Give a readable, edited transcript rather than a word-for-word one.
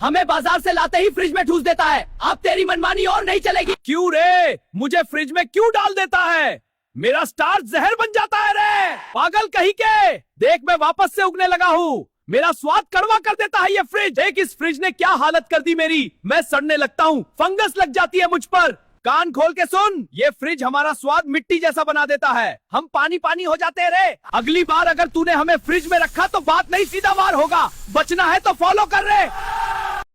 हमें बाजार से लाते ही फ्रिज में ठूस देता है। अब तेरी मनमानी और नहीं चलेगी। क्यों रे, मुझे फ्रिज में क्यों डाल देता है? मेरा स्टार जहर बन जाता है रे, पागल कहीं के। देख मैं वापस से उगने लगा हूँ। मेरा स्वाद कड़वा कर देता है ये फ्रिज। देख इस फ्रिज ने क्या हालत कर दी मेरी। मैं सड़ने लगता हूँ, फंगस लग जाती है मुझ पर। कान खोल के सुन, ये फ्रिज हमारा स्वाद मिट्टी जैसा बना देता है। हम पानी पानी हो जाते हैं रे। अगली बार अगर तूने हमें फ्रिज में रखा तो बात नहीं सीधा वार होगा। बचना है तो फॉलो कर रे।